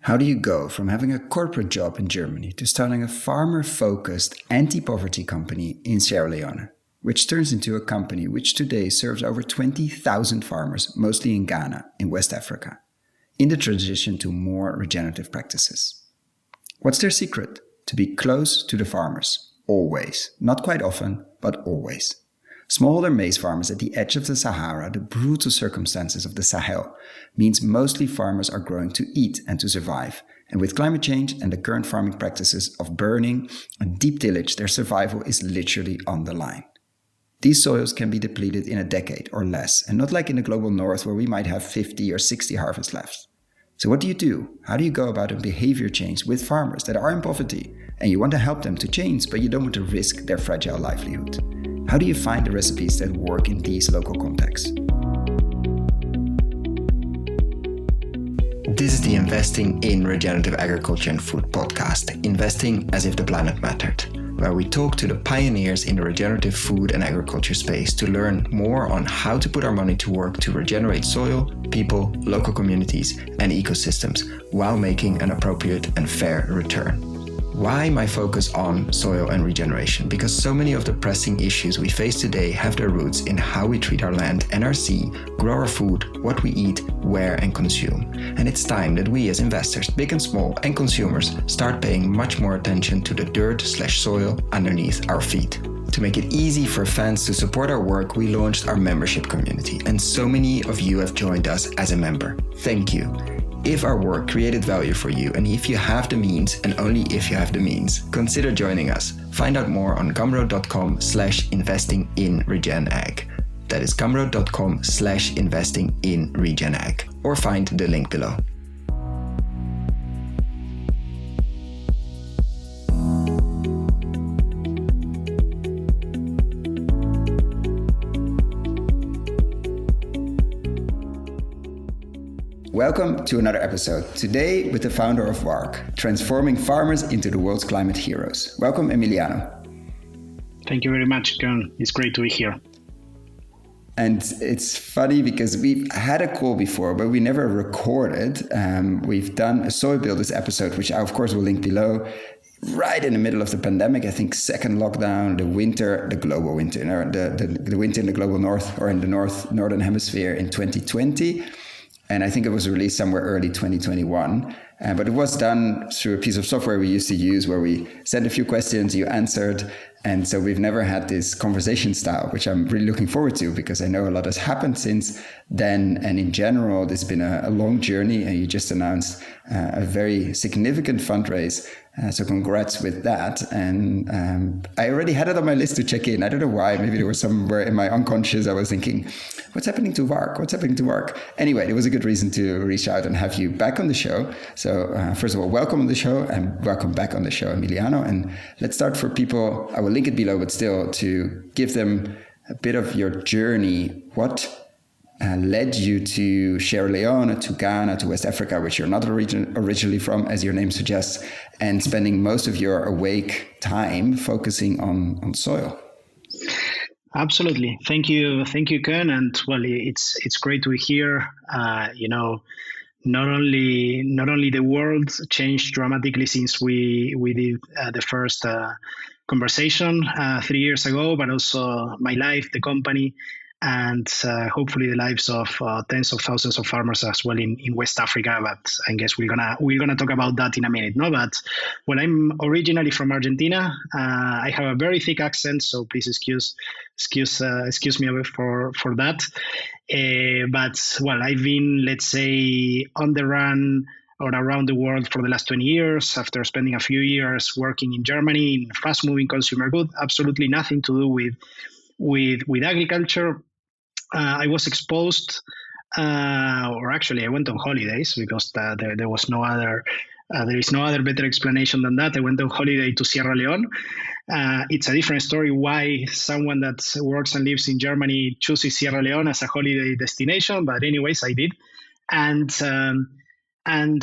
How do you go from having a corporate job in Germany to starting a farmer-focused anti-poverty company in Sierra Leone, which turns into a company which today serves over 20,000 farmers, mostly in Ghana, in West Africa, in the transition to more regenerative practices? What's their secret? To be close to the farmers, always. Not quite often, but always. Smallholder maize farmers at the edge of the Sahara, the brutal circumstances of the Sahel, means mostly farmers are growing to eat and to survive. And with climate change and the current farming practices of burning and deep tillage, their survival is literally on the line. These soils can be depleted in a decade or less, and not like in the global north where we might have 50 or 60 harvests left. So what do you do? How do you go about a behavior change with farmers that are in poverty and you want to help them to change, but you don't want to risk their fragile livelihood? How do you find the recipes that work in these local contexts? This is the Investing in Regenerative Agriculture and Food podcast, Investing as if the planet mattered, where we talk to the pioneers in the regenerative food and agriculture space to learn more on how to put our money to work to regenerate soil, people, local communities, and ecosystems while making an appropriate and fair return. Why my focus on soil and regeneration? Because so many of the pressing issues we face today have their roots in how we treat our land and our sea, grow our food, what we eat, where and consume. And it's time that we as investors, big and small, and consumers start paying much more attention to the dirt/soil underneath our feet. To make it easy for fans to support our work, we launched our membership community, and so many of you have joined us as a member. Thank you. If our work created value for you, and if you have the means, and only if you have the means, consider joining us. Find out more on gumroad.com/investinginregenag. That is gumroad.com/investinginregenag, or find the link below. Welcome to another episode. Today with the founder of WARC, transforming farmers into the world's climate heroes. Welcome, Emiliano. Thank you very much, Ken. It's great to be here. And it's funny because we've had a call before, but we never recorded. We've done a Soil Builders episode, which I, of course, will link below, right in the middle of the pandemic. I think second lockdown, the global winter, the winter in the global north or in the northern hemisphere in 2020. And I think it was released somewhere early 2021. But it was done through a piece of software we used to use where we sent a few questions, you answered. And so we've never had this conversation style, which I'm really looking forward to because I know a lot has happened since then. And in general, there's been a long journey, and you just announced a very significant fundraise. So congrats with that. And I already had it on my list to check in. I don't know why. Maybe there was somewhere in my unconscious I was thinking, what's happening to WARC? What's happening to WARC? Anyway, it was a good reason to reach out and have you back on the show. So first of all, welcome on the show and welcome back on the show, Emiliano. And let's start for people, I will link it below, but still to give them a bit of your journey. What led you to Sierra Leone, to Ghana, to West Africa, which you're not originally from, as your name suggests, and spending most of your awake time focusing on soil? Absolutely. Thank you, Ken. And well, it's great to be here. Not only the world changed dramatically since we did the first conversation 3 years ago, but also my life, the company, and hopefully the lives of tens of thousands of farmers as well in West Africa. But I guess we're gonna talk about that in a minute. No, but well, I'm originally from Argentina. I have a very thick accent, so please excuse me for that. But well, I've been, let's say, on the run or around the world for the last 20 years after spending a few years working in Germany in fast-moving consumer goods. Absolutely nothing to do with agriculture. I was exposed, or actually I went on holidays because there was no other, there is no other better explanation than that. I went on holiday to Sierra Leone. It's a different story why someone that works and lives in Germany chooses Sierra Leone as a holiday destination. But anyways, I did. And I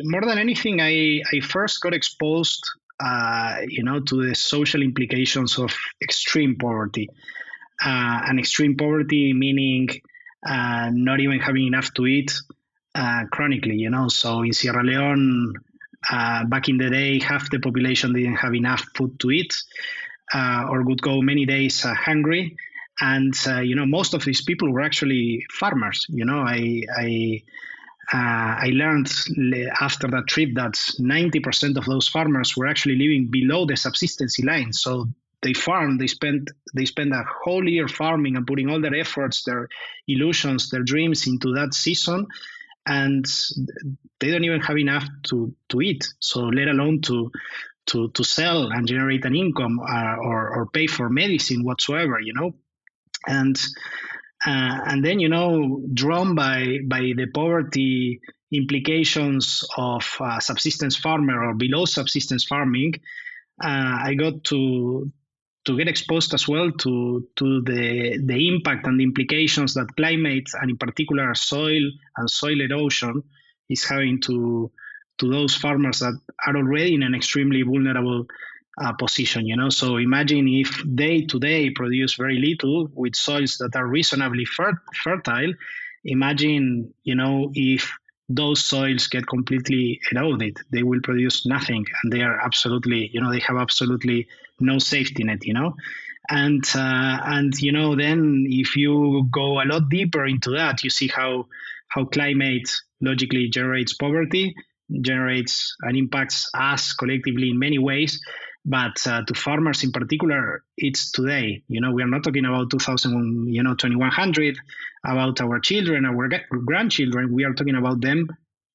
more than anything, I first got exposed, to the social implications of extreme poverty. And extreme poverty meaning not even having enough to eat, chronically, So in Sierra Leone, back in the day, half the population didn't have enough food to eat, or would go many days hungry. And most of these people were actually farmers. I learned after that trip that 90% of those farmers were actually living below the subsistence line. So they farm, they spend a whole year farming and putting all their efforts, their illusions, their dreams into that season, and they don't even have enough to eat. So let alone to sell and generate an income, or pay for medicine whatsoever, and then drawn by the poverty implications of subsistence farmer or below subsistence farming, I got to get exposed as well to the impact and the implications that climate, and in particular soil and soil erosion, is having to those farmers that are already in an extremely vulnerable position. So imagine if they today produce very little with soils that are reasonably fertile. Imagine, if those soils get completely eroded, they will produce nothing, and they are absolutely, they have absolutely no safety net, and then if you go a lot deeper into that, you see how climate logically generates poverty, generates and impacts us collectively in many ways. But to farmers in particular, it's today. We are not talking about 2100, about our children, our grandchildren. We are talking about them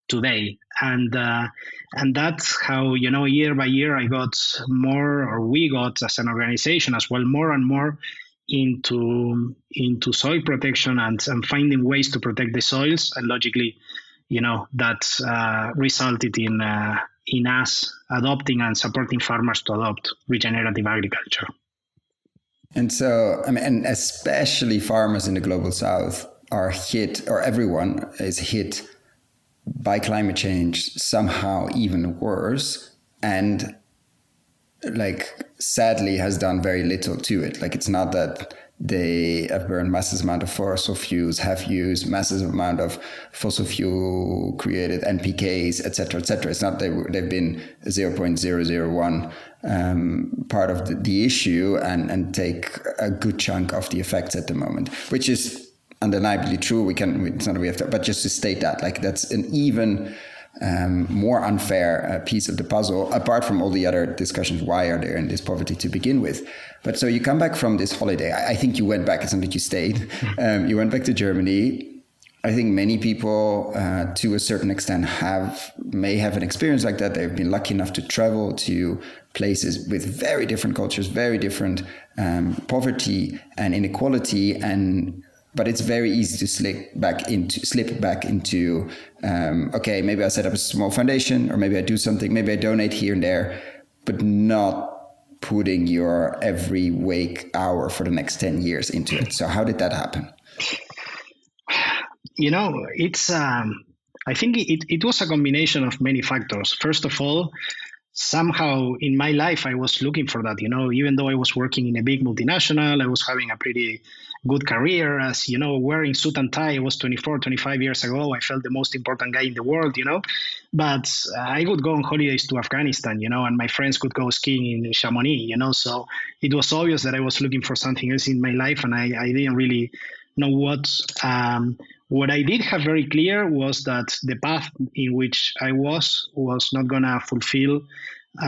today, and that's how year by year I got more, or we got as an organization as well, more and more into soil protection and finding ways to protect the soils, and logically, that resulted in us adopting and supporting farmers to adopt regenerative agriculture. And so, and especially farmers in the global south are hit, or everyone is hit by climate change somehow even worse, and sadly has done very little to it. It's not that they have burned massive amount of fossil fuels, have used massive amount of fossil fuel created NPKs, etc., etc. It's not they've been 0.001 part of the issue and take a good chunk of the effects at the moment, which is undeniably true. It's not we have to, but just to state that, that's an even more unfair piece of the puzzle, apart from all the other discussions. Why are they in this poverty to begin with? But so you come back from this holiday. I think you went back. It's not that you stayed. You went back to Germany. I think many people, to a certain extent, may have an experience like that. They've been lucky enough to travel to places with very different cultures, very different poverty and inequality, but it's very easy to slip back into okay, maybe I set up a small foundation, or maybe I do something, maybe I donate here and there, but not putting your every wake hour for the next 10 years into it. So how did that happen? It's I think it was a combination of many factors. First of all, somehow in my life, I was looking for that, even though I was working in a big multinational, I was having a pretty good career. As wearing suit and tie, I was 24, 25 years ago. I felt the most important guy in the world, but I would go on holidays to Afghanistan, and my friends could go skiing in Chamonix, so it was obvious that I was looking for something else in my life, and I didn't really know what. What I did have very clear was that the path in which I was not going to fulfill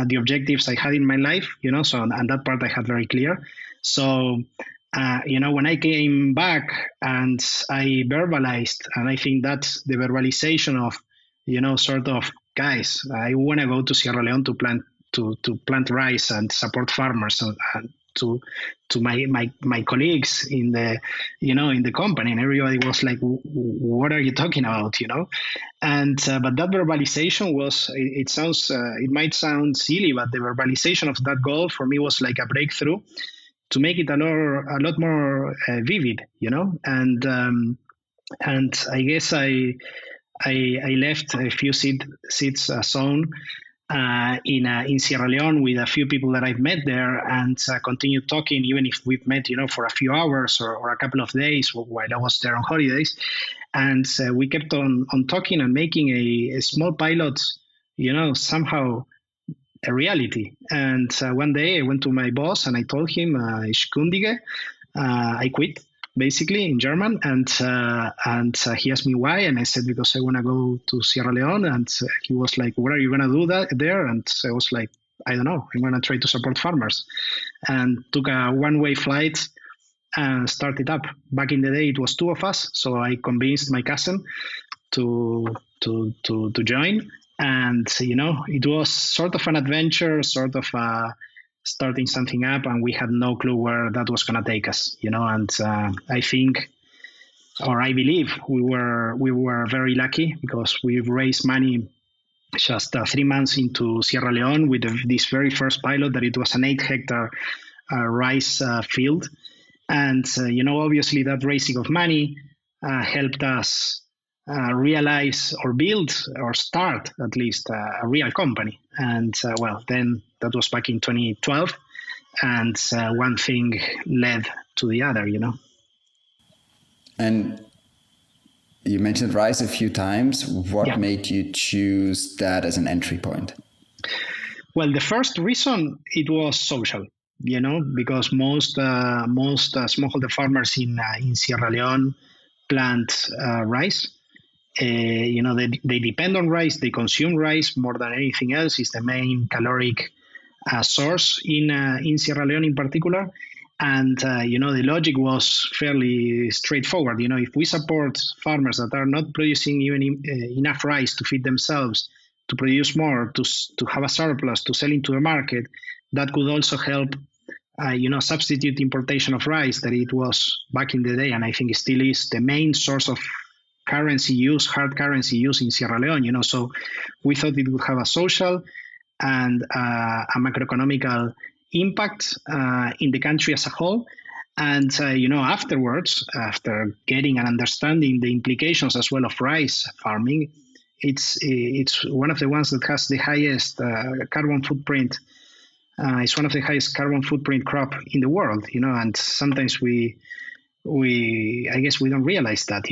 the objectives I had in my life, so, and that part I had very clear. So, when I came back and I verbalized, and I think that's the verbalization of, sort of, guys, I want to go to Sierra Leone to plant rice and support farmers, and to my colleagues in the in the company, and everybody was like, what are you talking about, and but that verbalization was, it might sound silly, but the verbalization of that goal for me was like a breakthrough to make it a lot more vivid, and I guess I left a few seeds sown in Sierra Leone with a few people that I've met there, and continued talking, even if we've met, for a few hours or a couple of days while I was there on holidays. And we kept on talking and making a small pilot, somehow a reality. And one day I went to my boss and I told him, ich kündige, I quit, basically in German. And he asked me why, and I said because I want to go to Sierra Leone. And he was like, "What are you gonna do there?" And I was like, "I don't know. I'm gonna try to support farmers." And took a one-way flight and started up. Back in the day, it was two of us, so I convinced my cousin to join. And it was sort of an adventure, sort of starting something up, and we had no clue where that was going to take us. And I think, or I believe, we were very lucky because we raised money just 3 months into Sierra Leone with this very first pilot. That it was an 8-hectare rice field, and obviously that raising of money helped us realize or build or start at least a real company. And then that was back in 2012, and one thing led to the other. And you mentioned rice a few times. What made you choose that as an entry point? Well, the first reason, it was social, because most smallholder farmers in Sierra Leone plant rice. They depend on rice. They consume rice more than anything else. It's the main caloric source in Sierra Leone in particular. And, the logic was fairly straightforward. If we support farmers that are not producing even enough rice to feed themselves, to produce more, to have a surplus, to sell into the market, that could also help, substitute importation of rice, that it was back in the day, and I think it still is, the main source of hard currency use in Sierra Leone. So we thought it would have a social and a macroeconomical impact in the country as a whole. And afterwards, after getting and understanding the implications as well of rice farming, it's one of the ones that has the highest carbon footprint. It's one of the highest carbon footprint crop in the world. And sometimes we I guess we don't realize that.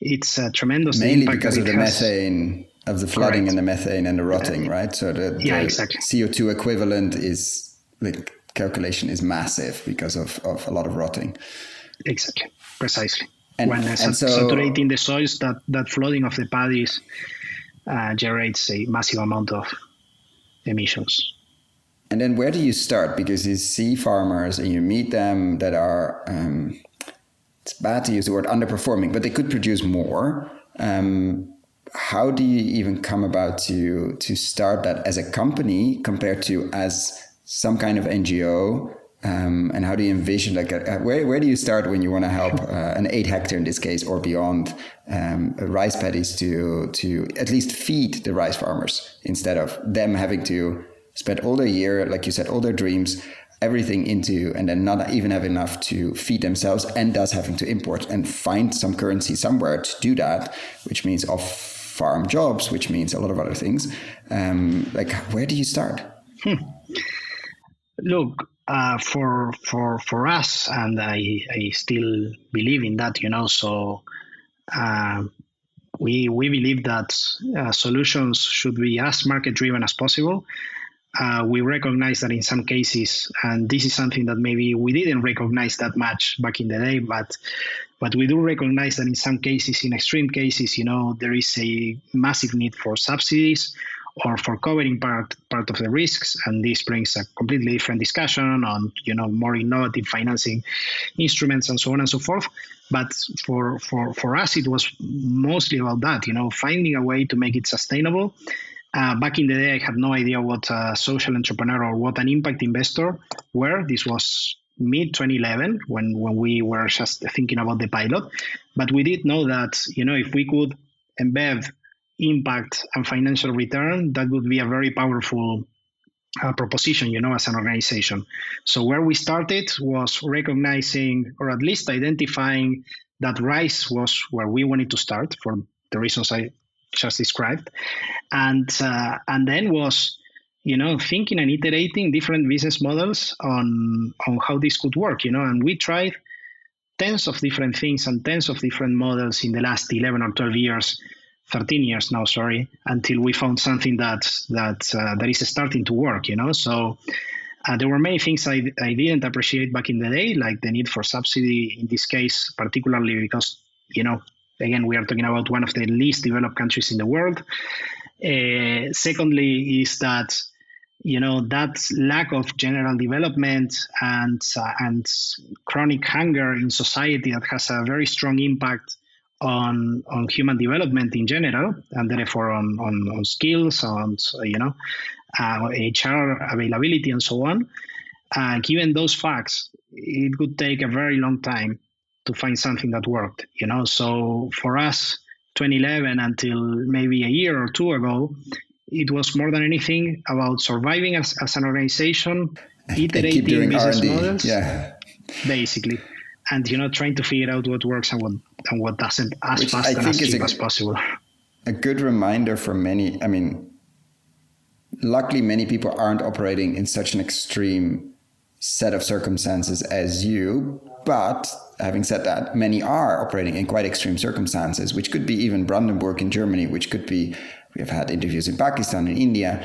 It's a tremendous mainly impact because of the methane, of the flooding. Correct. And the methane and the rotting, right? So the exactly. CO2 equivalent is, the calculation is massive because of a lot of rotting. Exactly, precisely. And, when saturating the soils, that flooding of the paddies generates a massive amount of emissions. And then where do you start? Because you see farmers and you meet them that are, it's bad to use the word underperforming, but they could produce more. How do you even come about to start that as a company compared to as some kind of NGO? And how do you envision, where do you start when you want to help an 8-hectare in this case or beyond rice paddies to at least feed the rice farmers instead of them having to spend all their year, like you said, all their dreams, everything into, and then not even have enough to feed themselves, and thus having to import and find some currency somewhere to do that, which means off-farm jobs, which means a lot of other things. Where do you start? Look, for us, and I still believe in that, so we believe that solutions should be as market-driven as possible. We recognize that in some cases, and this is something that maybe we didn't recognize that much back in the day, but we do recognize that in some cases, in extreme cases, there is a massive need for subsidies or for covering part of the risks, and this brings a completely different discussion on more innovative financing instruments and so on and so forth. But for us, it was mostly about that, finding a way to make it sustainable. Back in the day, I had no idea what a social entrepreneur or what an impact investor were. This was mid-2011 when we were just thinking about the pilot. But we did know that, if we could embed impact and financial return, that would be a very powerful proposition, as an organization. So where we started was recognizing, or at least identifying, that rice was where we wanted to start for the reasons I just described, and then was thinking and iterating different business models on how this could work, and we tried tens of different things and tens of different models in the last 11 or 12 years, 13 years now, sorry, until we found something that is starting to work, So there were many things I didn't appreciate back in the day, like the need for subsidy in this case, particularly because, again, we are talking about one of the least developed countries in the world. Secondly, is that that lack of general development and chronic hunger in society that has a very strong impact on human development in general, and therefore on skills, on HR availability and so on. Given those facts, it would take a very long time to find something that worked. So for us, 2011 until maybe a year or two ago, it was more than anything about surviving as an organization, iterating business R&D. models, basically, and trying to figure out what works and what doesn't as fast and as cheap as possible. A good reminder for many. I mean, luckily, many people aren't operating in such an extreme set of circumstances as you. But having said that, many are operating in quite extreme circumstances, which could be even Brandenburg in Germany, which could be. We have had interviews in Pakistan, in India,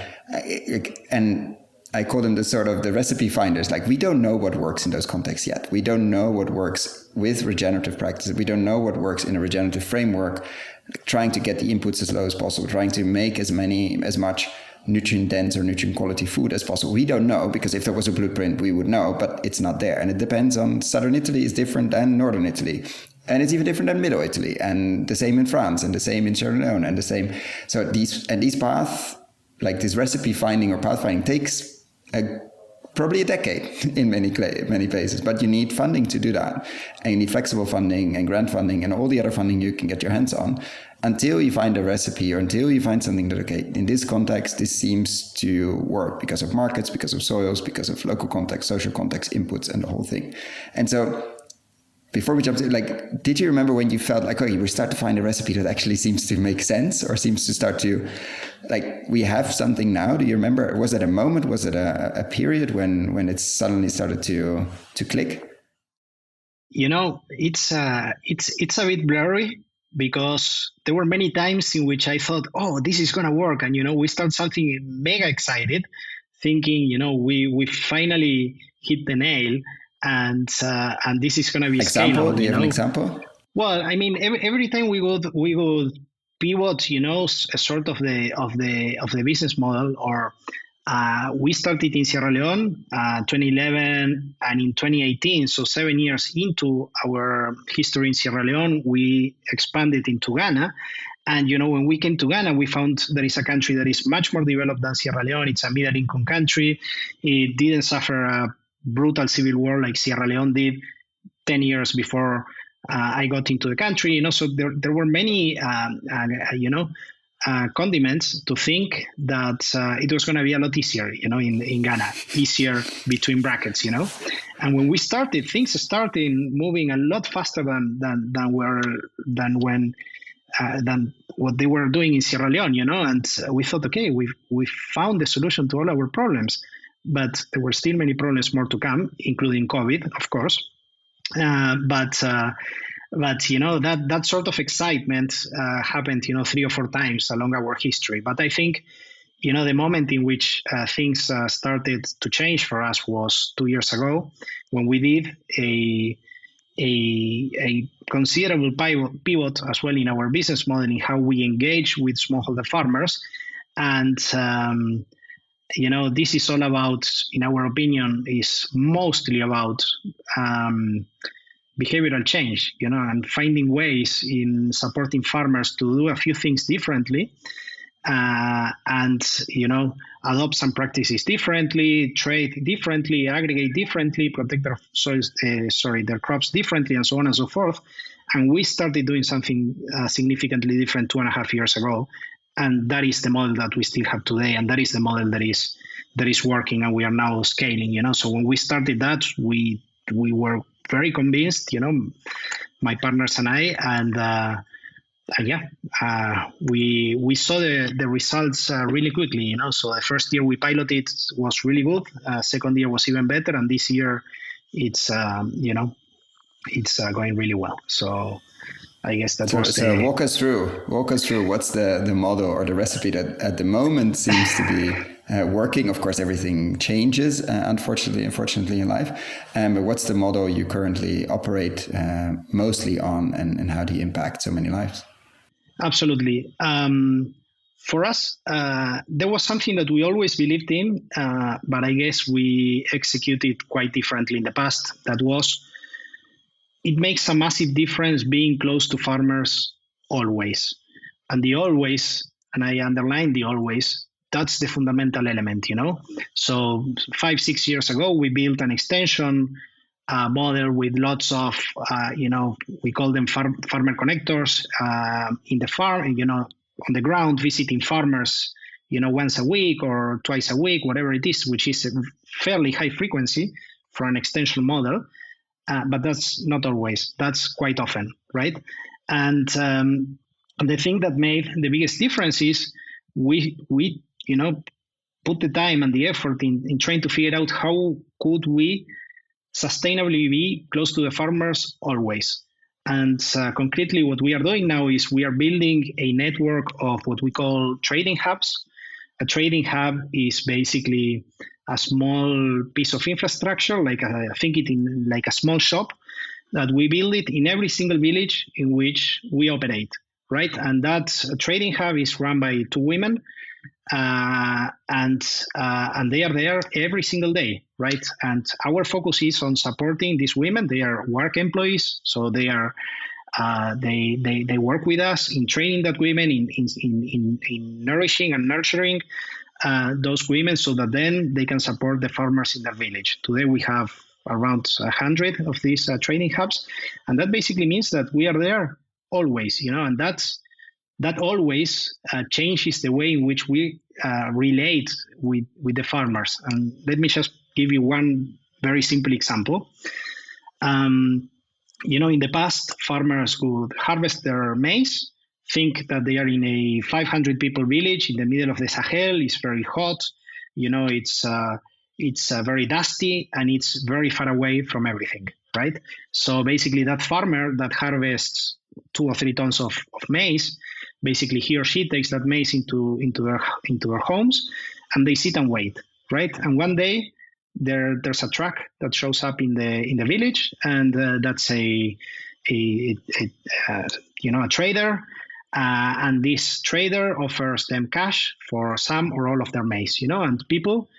and I call them the recipe finders. Like, we don't know what works in those contexts yet. We don't know what works with regenerative practices. We don't know what works in a regenerative framework, trying to get the inputs as low as possible, trying to make as much nutrient dense or nutrient quality food as possible. We don't know, because if there was a blueprint, we would know, but it's not there. And it depends on southern Italy is different than northern Italy. And it's even different than Middle Italy, and the same in France, and the same in Sierra Leone, and the same. So these paths, like this recipe finding or path finding, takes probably a decade in many places. But you need funding to do that, and you need flexible funding and grant funding and all the other funding you can get your hands on, until you find a recipe or until you find something that, okay, in this context, this seems to work because of markets, because of soils, because of local context, social context, inputs, and the whole thing. And so, before we jump to, did you remember when you felt like, we start to find a recipe that actually seems to make sense, or seems to start to, we have something now? Do you remember? Was it a moment? Was it a period when it suddenly started to click? It's a bit blurry, because there were many times in which I thought, this is going to work. And, we start something mega excited, thinking, we finally hit the nail. And this is going to be scalable. Do you have an example? Well, I mean, every time we would pivot, a sort of the business model, or we started in Sierra Leone 2011, and in 2018, so 7 years into our history in Sierra Leone, we expanded into Ghana. And, when we came to Ghana, we found there is a country that is much more developed than Sierra Leone. It's a middle-income country. It didn't suffer a brutal civil war like Sierra Leone did 10 years before I got into the country. So there were many, condiments to think that it was going to be a lot easier, in Ghana, easier between brackets, And when we started, things started moving a lot faster than what they were doing in Sierra Leone, And we thought, okay, we found the solution to all our problems. But there were still many problems more to come, including COVID, of course. But that sort of excitement happened, 3 or 4 times along our history. But I think, the moment in which things started to change for us was 2 years ago, when we did a considerable pivot as well in our business model, in how we engage with smallholder farmers. And this is all about, in our opinion, is mostly about behavioral change, and finding ways in supporting farmers to do a few things differently, and, adopt some practices differently, trade differently, aggregate differently, protect their their crops differently, and so on and so forth. And we started doing something significantly different 2.5 years ago. And that is the model that we still have today, and that is the model that is working, and we are now scaling. So when we started that, we were very convinced, my partners and I, and we saw the results really quickly. So the first year we piloted was really good. Second year was even better, and this year it's it's going really well. So I guess that So, was so the. walk us through. Walk us through. What's the model or the recipe that at the moment seems to be working? Of course, everything changes, unfortunately, in life. But what's the model you currently operate mostly on, and how do you impact so many lives? Absolutely. For us, there was something that we always believed in, but I guess we executed quite differently in the past. That was, it makes a massive difference being close to farmers always. And the always, and I underline the always, that's the fundamental element, you know? So 5, 6 years ago, we built an extension model with lots of, we call them farmer connectors in the farm, on the ground, visiting farmers, once a week or twice a week, whatever it is, which is a fairly high frequency for an extension model. But that's not always. That's quite often, right? And the thing that made the biggest difference is we put the time and the effort in trying to figure out how could we sustainably be close to the farmers always. And concretely, what we are doing now is we are building a network of what we call trading hubs. A trading hub is basically a small piece of infrastructure, think it in like a small shop that we build it in every single village in which we operate, right? And that trading hub is run by two women, and they are there every single day, right? And our focus is on supporting these women. They are WARC employees, so they are they work with us in training that women, in nourishing and nurturing those women, so that then they can support the farmers in the village. Today we have around 100 of these training hubs, and that basically means that we are there always, and that always changes the way in which we relate with the farmers. And let me just give you one very simple example. In the past, farmers could harvest their maize, think that they are in a 500 people village in the middle of the Sahel. It's very hot, it's very dusty, and it's very far away from everything, right? So basically, that farmer that harvests 2 or 3 tons of maize, basically he or she takes that maize into their homes, and they sit and wait, right? And one day there's a truck that shows up in the village, and that's a trader, and this trader offers them cash for some or all of their maize, and people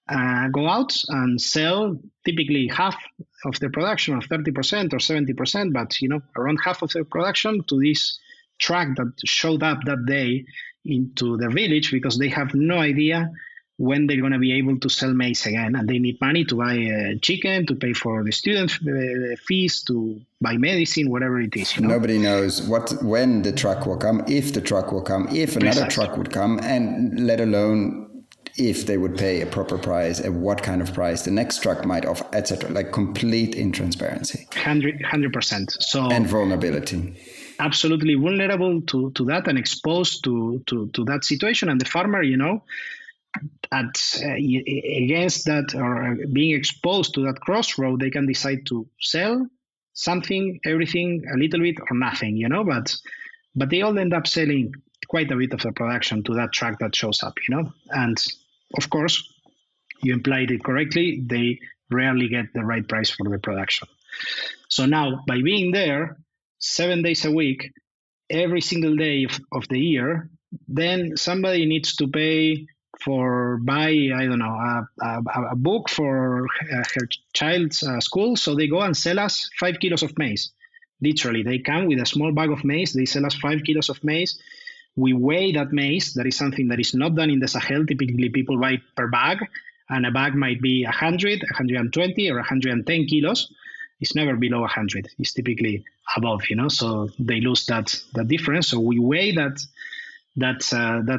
go out and sell typically half of their production, of 30% or 70%, but around half of their production to this truck that showed up that day into the village, because they have no idea when they're going to be able to sell maize again, and they need money to buy chicken, to pay for the student fees, to buy medicine, whatever it is. Nobody knows when the truck will come, if the truck will come, if another Precisely. truck would come, and let alone if they would pay a proper price and what kind of price the next truck might offer, etc. Like complete intransparency. 100%. So and vulnerability. Absolutely vulnerable to that and exposed to that situation. And the farmer, against that, or being exposed to that crossroad, they can decide to sell something, everything, a little bit, or nothing, but they all end up selling quite a bit of the production to that truck that shows up, and of course, you implied it correctly, they rarely get the right price for the production. So now, by being there 7 days a week, every single day of the year, then somebody needs to pay for a book for her child's school. So they go and sell us 5 kilos of maize. Literally, they come with a small bag of maize. They sell us 5 kilos of maize. We weigh that maize. That is something that is not done in the Sahel. Typically, people buy per bag, and a bag might be 100, 120, or 110 kilos. It's never below 100. It's typically above, so they lose that difference. So we weigh that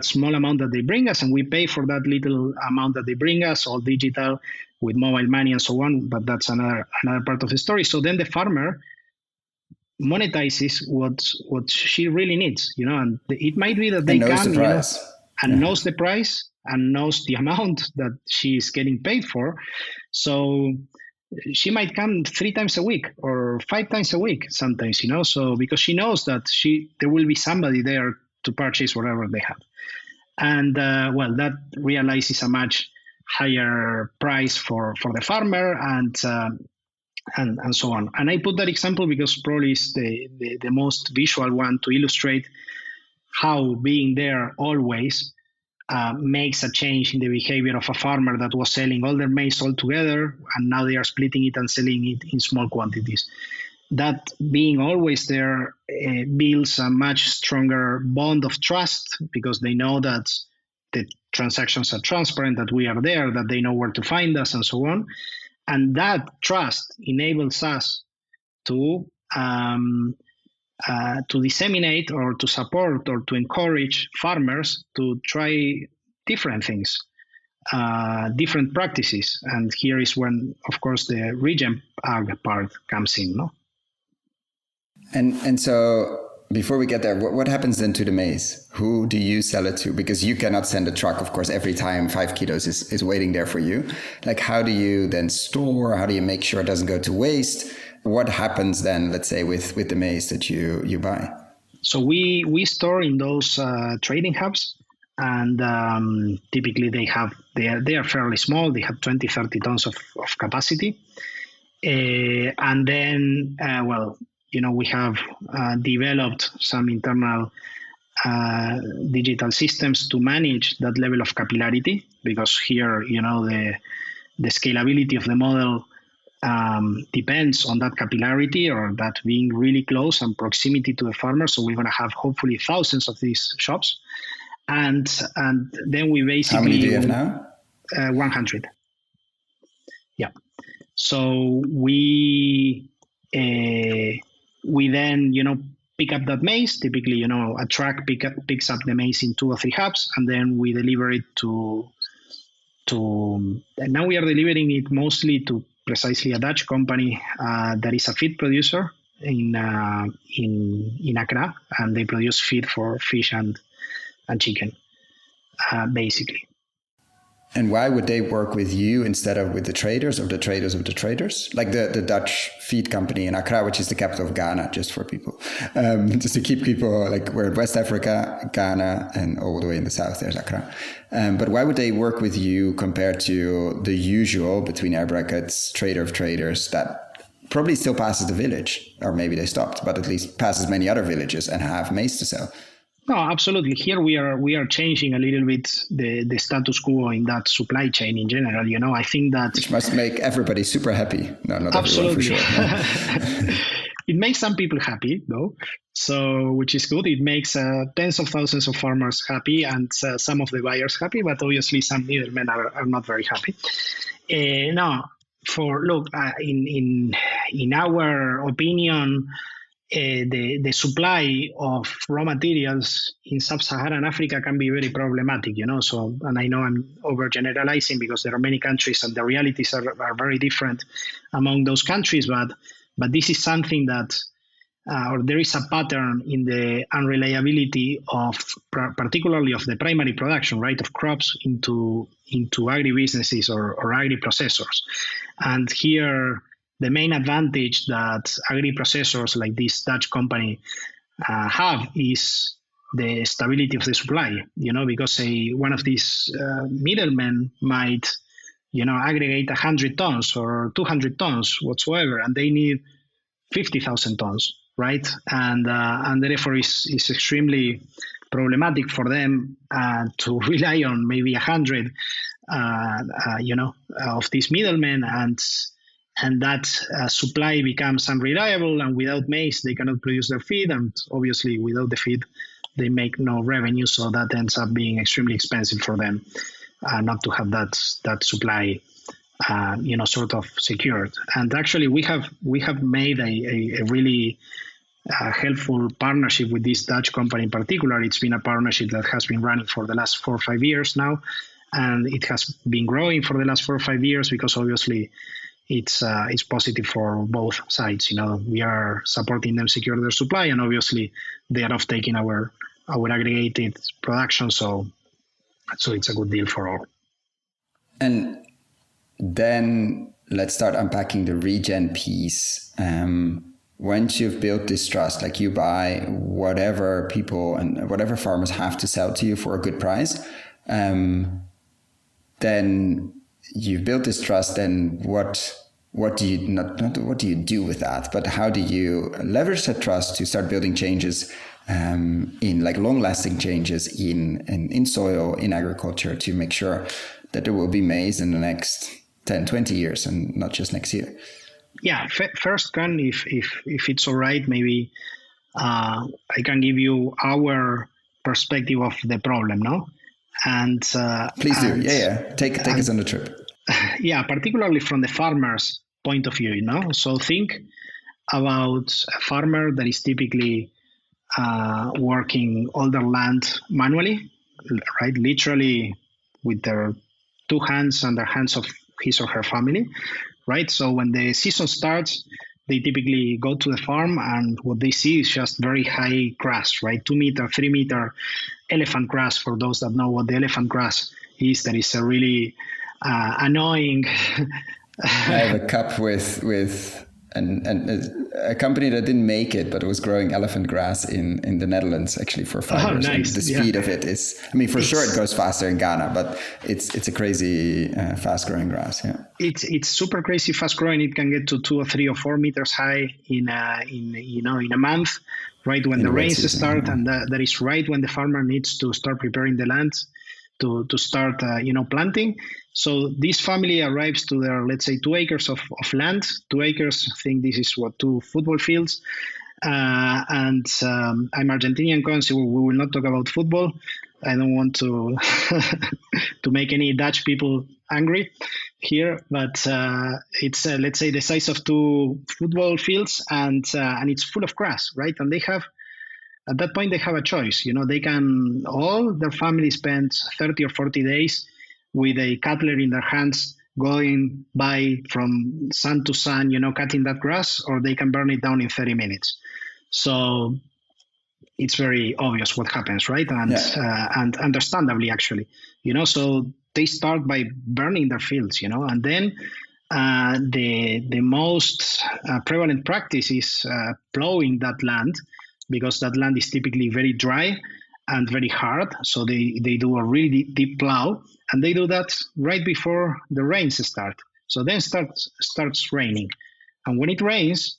small amount that they bring us, and we pay for that little amount that they bring us, all digital with mobile money and so on. But that's another part of the story. So then the farmer monetizes what she really needs, and it might be that they come, and knows the price and knows the amount that she is getting paid for. So she might come 3 times a week or 5 times a week sometimes, so because she knows that there will be somebody there to purchase whatever they have. And that realizes a much higher price for the farmer and so on. And I put that example because probably it's the most visual one to illustrate how being there always makes a change in the behavior of a farmer that was selling all their maize all together, and now they are splitting it and selling it in small quantities. That being always there builds a much stronger bond of trust, because they know that the transactions are transparent, that we are there, that they know where to find us, and so on. And that trust enables us to disseminate or to support or to encourage farmers to try different things, different practices. And here is when, of course, the regen ag part comes in, no? And so before we get there, what happens then to the maize? Who do you sell it to? Because you cannot send a truck, of course, every time 5 kilos is waiting there for you. Like, how do you then store? How do you make sure it doesn't go to waste? What happens then, let's say, with the maize that you buy? So we store in those trading hubs, and typically they are fairly small. They have 20, 30 tons of capacity. And then, we have developed some internal digital systems to manage that level of capillarity, because here, the scalability of the model depends on that capillarity, or that being really close and proximity to the farmer. So we're going to have hopefully thousands of these shops. And then we basically... How many do you have now? 100. Yeah. So we then, pick up that maize. Typically, a truck picks up the maize in 2 or 3 hubs, and then we deliver it to and now we are delivering it mostly to precisely a Dutch company that is a feed producer in Accra, and they produce feed for fish and chicken, basically. And why would they work with you instead of with the traders of the traders of the traders? Like the Dutch feed company in Accra, which is the capital of Ghana, just for people. Just to keep people, like, we're in West Africa, Ghana, and all the way in the south, there's Accra. But why would they work with you compared to the usual, between air brackets, trader of traders, that probably still passes the village, or maybe they stopped, but at least passes many other villages and have maize to sell? No, absolutely. Here we are changing a little bit the status quo in that supply chain in general. I think that, which must make everybody super happy. No, not absolutely. Everyone for sure. No. It makes some people happy, though, so which is good. It makes tens of thousands of farmers happy, and some of the buyers happy. But obviously, some middlemen are not very happy. In our opinion, the supply of raw materials in sub-Saharan Africa can be very problematic, So, and I know I'm overgeneralizing because there are many countries and the realities are very different among those countries. But this is something that, or there is a pattern in the unreliability of, particularly of the primary production, right, of crops into agribusinesses or agri-processors. And here, the main advantage that agri-processors like this Dutch company have is the stability of the supply, because one of these middlemen might, aggregate 100 tons or 200 tons whatsoever, and they need 50,000 tons, right? And therefore is extremely problematic for them to rely on maybe 100, of these middlemen, and that supply becomes unreliable, and without maize, they cannot produce their feed, and obviously without the feed, they make no revenue, so that ends up being extremely expensive for them not to have that supply, sort of secured. And actually, we have made a really helpful partnership with this Dutch company in particular. It's been a partnership that has been running for the last 4 or 5 years now, and it has been growing for the last 4 or 5 years because obviously it's positive for both sides. We are supporting them secure their supply, and obviously they are off taking our aggregated production. So it's a good deal for all. And then let's start unpacking the regen piece. Once you've built this trust, like you buy whatever people and whatever farmers have to sell to you for a good price, then you've built this trust. Then what do you not what do you do with that, but how do you leverage that trust to start building changes in like long-lasting changes in soil, in agriculture, to make sure that there will be maize in the next 10, 20 years and not just next year? Yeah, first, Ken, if it's all right, maybe I can give you our perspective of the problem, no? And please do, yeah. Take us on the trip. Yeah, particularly from the farmer's point of view, So think about a farmer that is typically working all their land manually, right? Literally with their two hands and the hands of his or her family, right? So when the season starts, they typically go to the farm, and what they see is just very high grass, right? 2 meter, 3 meter elephant grass. For those that know what the elephant grass is, that is a really annoying. I have a cup with a company that didn't make it, but it was growing elephant grass in the Netherlands actually for 5 years. Nice. And the speed of it is, I mean, for sure it goes faster in Ghana, but it's a crazy fast growing grass. Yeah, it's super crazy fast growing. It can get to 2 or 3 or 4 meters high in a month, right when the rains start, and that is right when the farmer needs to start preparing the land to start planting. So this family arrives to their, let's say, 2 acres of land. 2 acres, I think this is 2 football fields. And I'm Argentinian, so we will not talk about football. I don't want to to make any Dutch people angry here, but it's let's say the size of 2 football fields, and it's full of grass, right? And they have, at that point, they have a choice. They can, all their family spend 30 or 40 days with a cutler in their hands, going by from sun to sun, cutting that grass, or they can burn it down in 30 minutes. So it's very obvious what happens, right? And understandably, actually, so they start by burning their fields, and then the most prevalent practice is plowing that land, because that land is typically very dry and very hard. So they do a really deep plow, and they do that right before the rains start. So then starts raining. And when it rains,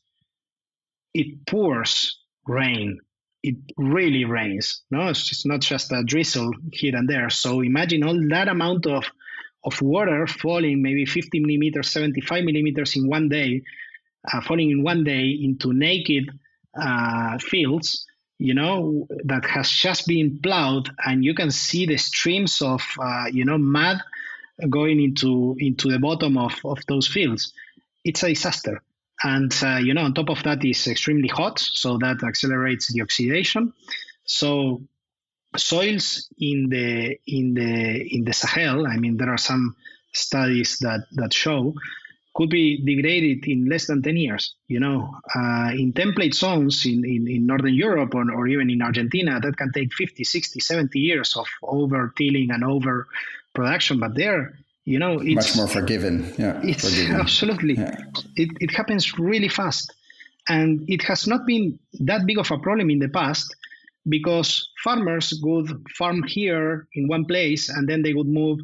it pours rain. It really rains. No, it's not just a drizzle here and there. So imagine all that amount of water falling, maybe 50 millimeters, 75 millimeters in one day, falling in one day into naked fields, that has just been plowed, and you can see the streams of, mud going into the bottom of those fields. It's a disaster. And, on top of that is extremely hot, so that accelerates the oxidation. So soils in the Sahel, I mean, there are some studies that show, could be degraded in less than 10 years. In template zones in Northern Europe or even in Argentina, that can take 50, 60, 70 years of over-tilling and over-production. But there, it's much more forgiven. Yeah, it's forgiven. Absolutely. Yeah. It happens really fast. And it has not been that big of a problem in the past, because farmers would farm here in one place, and then they would move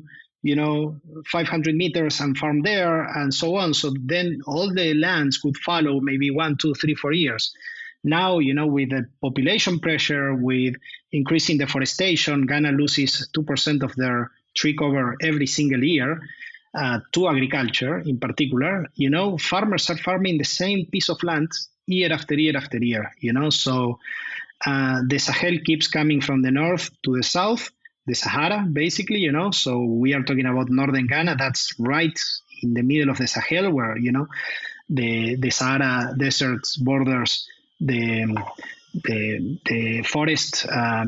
500 meters and farm there, and so on. So then all the lands could follow maybe 1, 2, 3, 4 years. Now, with the population pressure, with increasing deforestation, Ghana loses 2% of their tree cover every single year to agriculture in particular. Farmers are farming the same piece of land year after year after year, So the Sahel keeps coming from the north to the south, the Sahara, basically, So we are talking about northern Ghana. That's right in the middle of the Sahel, where, the Sahara desert borders the forest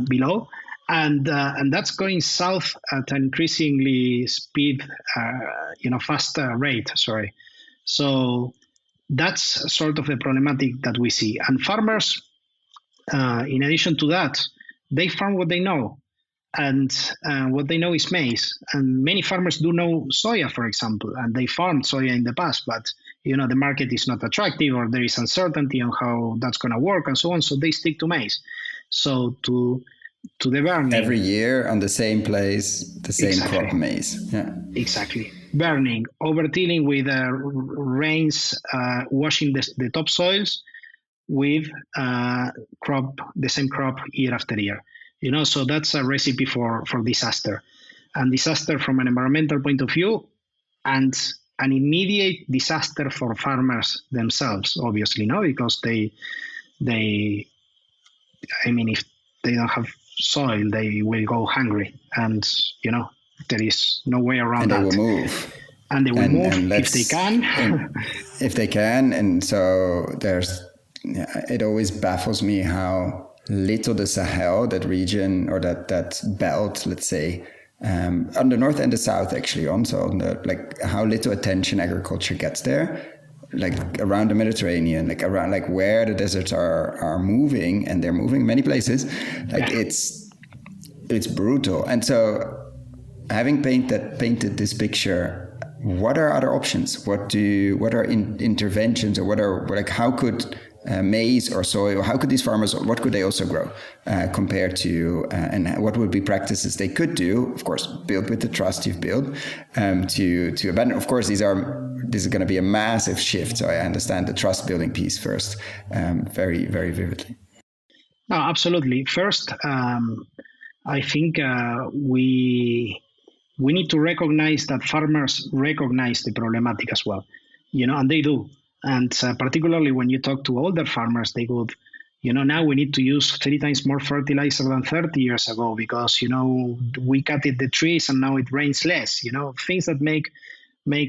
below. And that's going south at an increasingly faster rate, sorry. So that's sort of the problematic that we see. And farmers, in addition to that, they farm what they know. And what they know is maize. And many farmers do know soya, for example, and they farmed soya in the past, but the market is not attractive, or there is uncertainty on how that's going to work and so on. So they stick to maize. So to the burning. Every year on the same place, the same Exactly. crop maize. Yeah. Exactly. Burning, overtilling with rains, washing the topsoils with the same crop year after year. So that's a recipe for disaster. And disaster from an environmental point of view, and an immediate disaster for farmers themselves, obviously, no, because they if they don't have soil, they will go hungry, and there is no way around and that. They will move. And they will move if they can. If they can. And so it always baffles me how little the Sahel, that region, or that belt, let's say, on the north and the south, actually, also on how little attention agriculture gets there, like around the Mediterranean, like around where the deserts are moving, and they're moving many places. It's brutal. And so, having painted this picture, what are other options? What are interventions, or how could maize or soy, or how could these farmers, what could they also grow compared to, and what would be practices they could do? Of course, build with the trust you've built, to abandon. Of course, this is going to be a massive shift. So I understand the trust building piece first, very, very vividly. No, absolutely. First, I think we need to recognize that farmers recognize the problematic as well, and they do. And particularly when you talk to older farmers, they go, now we need to use 3 times more fertilizer than 30 years ago because, we cut the trees and now it rains less, things that make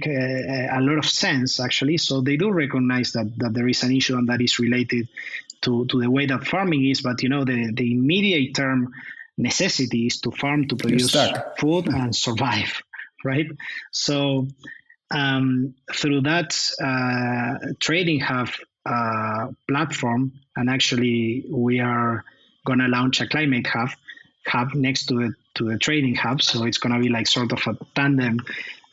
a lot of sense, actually. So they do recognize that there is an issue, and that is related to the way that farming is. But, the immediate term necessity is to farm to produce food and survive, right? So through that trading hub platform, and actually we are going to launch a climate hub next to the trading hub. So it's going to be like sort of a tandem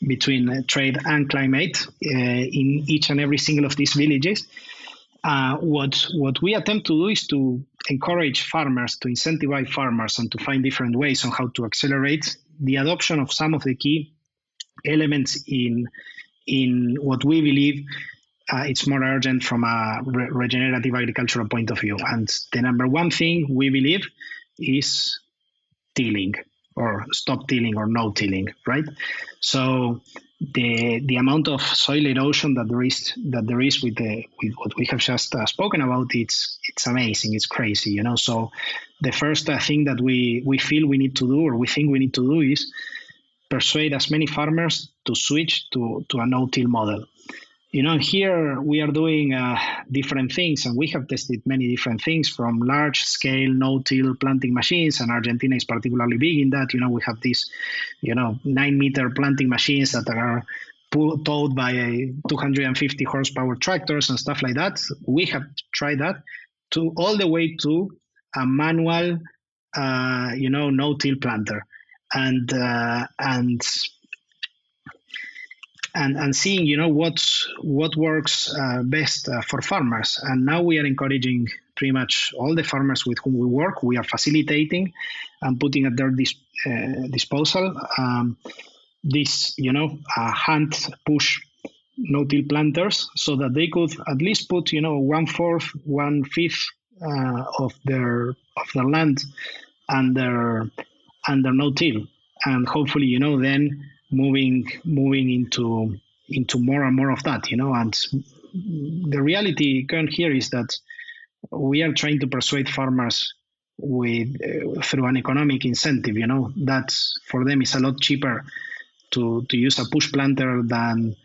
between trade and climate in each and every single of these villages. What we attempt to do is to encourage farmers, to incentivize farmers, and to find different ways on how to accelerate the adoption of some of the key elements in what we believe it's more urgent from a regenerative agricultural point of view. And the number one thing we believe is tilling, or stop tilling, or no tilling, right? So the amount of soil erosion that there is with what we have just spoken about, it's amazing, it's crazy, So the first thing that we feel we need to do, or we think we need to do, is persuade as many farmers to switch to a no-till model. Here we are doing different things, and we have tested many different things, from large-scale no-till planting machines, and Argentina is particularly big in that. We have these, 9-meter planting machines that are towed by 250 horsepower tractors and stuff like that. We have tried that to all the way to a manual, no-till planter, and seeing what works best for farmers. And now we are encouraging pretty much all the farmers with whom we work. We are facilitating and putting at their disposal these hand push no-till planters, so that they could at least put 1/4, 1/5 of their land under no-till, and hopefully then moving into more and more of that, And the reality current here is that we are trying to persuade farmers through an economic incentive, that for them is a lot cheaper to use a push planter than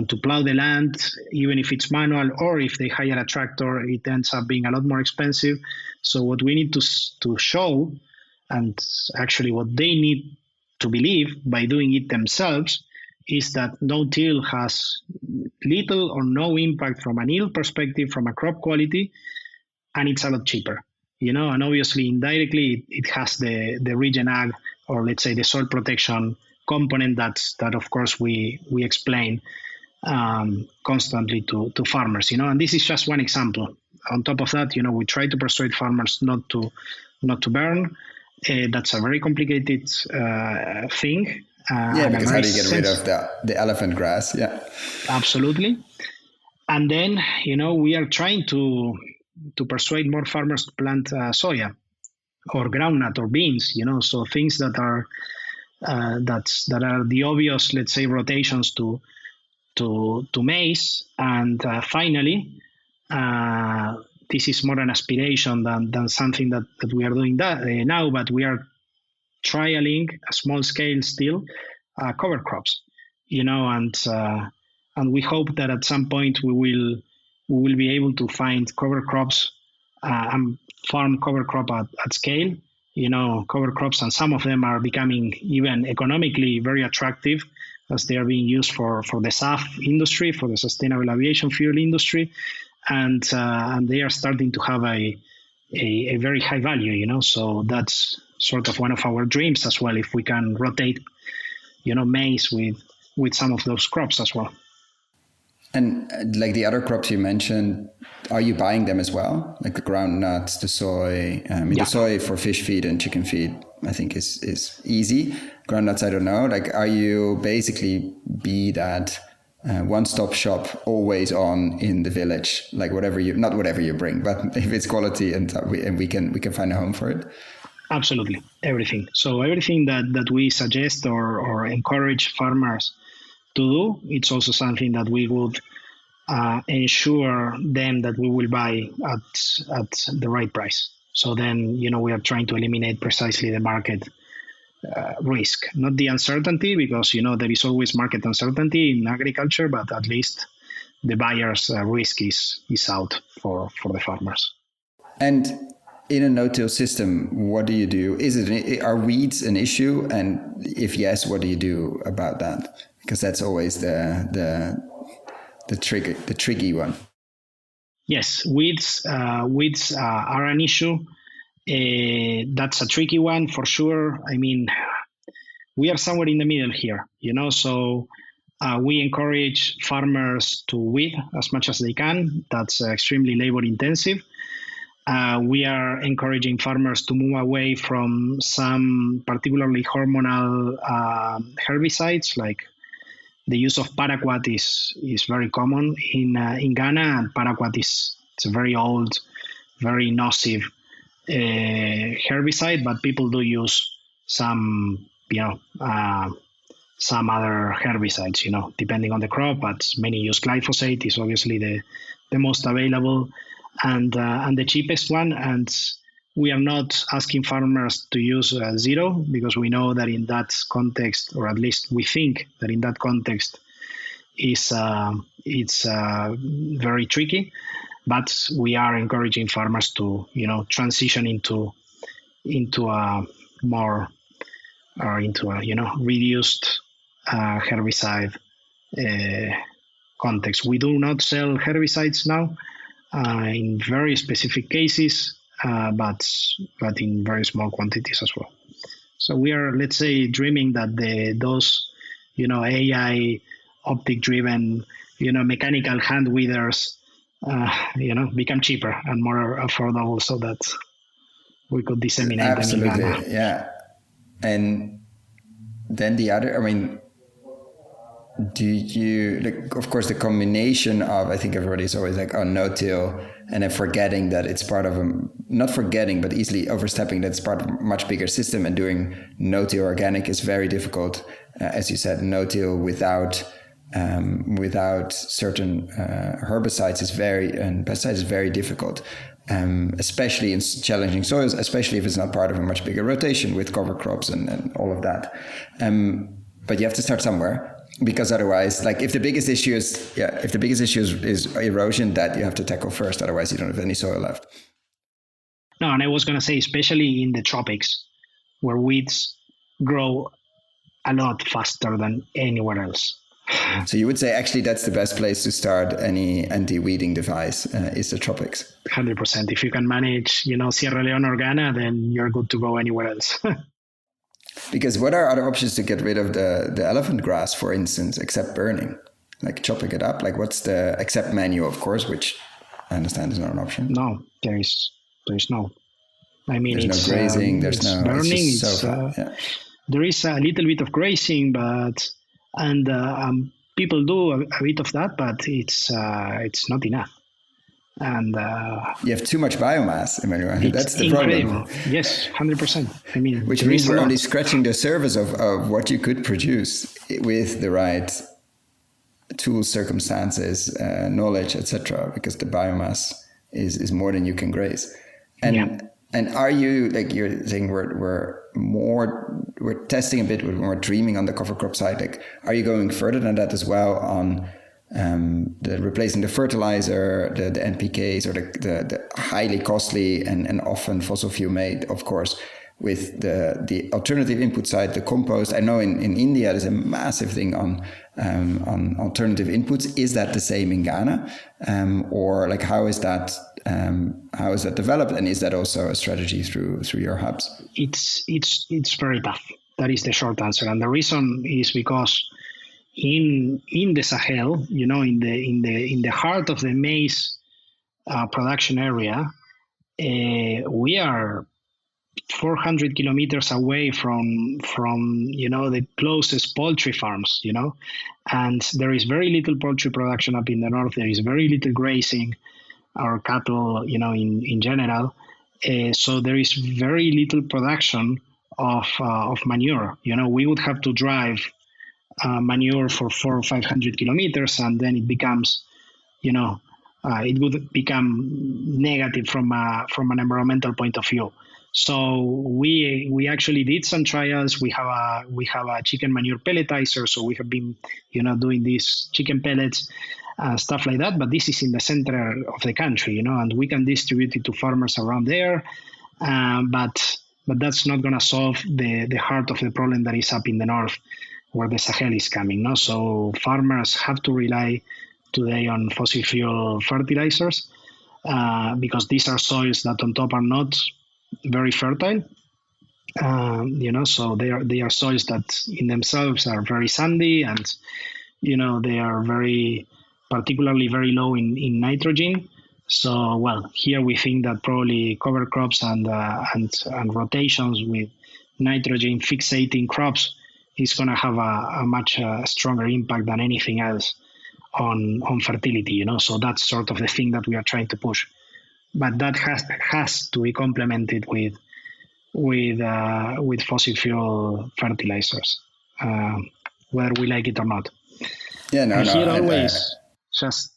to plow the land, even if it's manual, or if they hire a tractor, it ends up being a lot more expensive. So what we need to show, and actually what they need to believe by doing it themselves, is that no-till has little or no impact from an yield perspective, from a crop quality, and it's a lot cheaper. And obviously indirectly it has the regen ag or let's say the soil protection component that of course we explain constantly to farmers, and this is just one example. On top of that, we try to persuade farmers not to burn. That's a very complicated thing. Because how do you get rid of the elephant grass? Yeah, absolutely. And then we are trying to persuade more farmers to plant soya or groundnut or beans. So things that are that are the obvious, let's say, rotations to maize. And finally, this is more an aspiration than something that we are doing now, but we are trialing a small scale still cover crops, and we hope that at some point we will be able to find cover crops and farm cover crop at scale. Cover crops, and some of them are becoming even economically very attractive as they are being used for the SAF industry, for the sustainable aviation fuel industry, and they are starting to have a very high value. So that's sort of one of our dreams as well, if we can rotate, maize with some of those crops as well. And like the other crops you mentioned, are you buying them as well? Like the groundnuts, the soy? The soy for fish feed and chicken feed, I think is easy. Groundnuts, I don't know. Like, are you basically be that one-stop shop, always on in the village? Like not whatever you bring, but if it's quality and we can find a home for it. Absolutely, everything. So everything that we suggest or encourage farmers to do, it's also something that we would ensure them that we will buy at the right price. So then, we are trying to eliminate precisely the market risk, not the uncertainty, because, there is always market uncertainty in agriculture, but at least the buyer's risk is out for the farmers. And in a no-till system, what do you do? Are weeds an issue? And if yes, what do you do about that? Because that's always the tricky one. Yes, weeds are an issue. That's a tricky one for sure. I mean, we are somewhere in the middle here, so we encourage farmers to weed as much as they can. That's extremely labor intensive. We are encouraging farmers to move away from some particularly hormonal herbicides, like the use of paraquat is very common in Ghana, and paraquat it's a very old, very nocive herbicide, but people do use some other herbicides, depending on the crop. But many use glyphosate. Is obviously the most available and the cheapest one. And we are not asking farmers to use zero, because we know that in that context, or at least we think that in that context, it's very tricky. But we are encouraging farmers to transition into a more or into a reduced herbicide context. We do not sell herbicides now in very specific cases, but in very small quantities as well. So we are, let's say, dreaming that those AI optic driven mechanical hand weeders become cheaper and more affordable, so that we could disseminate absolutely them in Ghana. Yeah. And then the other, do you, like, of course, the combination of, I think everybody's always like, oh, no-till, and then forgetting that it's part of not forgetting, but easily overstepping that it's part of a much bigger system, and doing no-till organic is very difficult. As you said, no-till without certain herbicides and pesticides is very difficult. Especially in challenging soils, especially if it's not part of a much bigger rotation with cover crops and all of that. But you have to start somewhere, because otherwise, like, if the biggest issue is erosion, that you have to tackle first. Otherwise, you don't have any soil left. No, and I was going to say, especially in the tropics, where weeds grow a lot faster than anywhere else. So you would say actually that's the best place to start any anti-weeding device is the tropics. 100%. 100%. If you can manage, Sierra Leone or Ghana, then you're good to go anywhere else. And then the other, I mean, do you, like, of course, the combination of, I think everybody's always like, oh, no-till, and then forgetting that it's part of a much bigger system, and Because what are other options to get rid of the elephant grass, for instance, except burning? Like chopping it up? Like what's the, except manual, of course, which I understand is not an option. No, there's no. I mean, there's no grazing, it's burning. It's just so yeah. There is a little bit of grazing, and people do a bit of that, but it's not enough. And you have too much biomass, Emmanuel. That's the incredible. problem. Yes, 100%. I mean, which means we're only scratching the surface of what you could produce with the right tools, circumstances, knowledge, etc. Because the biomass is more than you can graze. And are you, like you're saying, we're testing a bit, we're more dreaming on the cover crop side. Like, are you going further than that as well on the replacing the fertilizer, the NPKs, or the highly costly and often fossil fuel made, of course, with the alternative input side, the compost? I know in India there's a massive thing on alternative inputs. Is that the same in Ghana, or like how is that developed, and is that also a strategy through your hubs? It's very tough. That is the short answer, and the reason is because in the Sahel, in the heart of the maize production area, we are 400 kilometers away from the closest poultry farms, and there is very little poultry production up in the north. There is very little grazing or cattle, in general. So there is very little production of manure. We would have to drive manure for 400 or 500 kilometers, and then it becomes, it would become negative from an environmental point of view. So we actually did some trials. We have a chicken manure pelletizer, so we have been doing these chicken pellets, stuff like that. But this is in the center of the country, and we can distribute it to farmers around there. But that's not going to solve the heart of the problem that is up in the north, where the Sahel is coming. No, so farmers have to rely today on fossil fuel fertilizers because these are soils that on top are not very fertile. So they are soils that in themselves are very sandy, and they are particularly very low in nitrogen. So here we think that probably cover crops and rotations with nitrogen fixating crops is going to have a much stronger impact than anything else on fertility. So that's sort of the thing that we are trying to push. But that has to be complemented with fossil fuel fertilizers, whether we like it or not. Yeah, no, and no. Here always just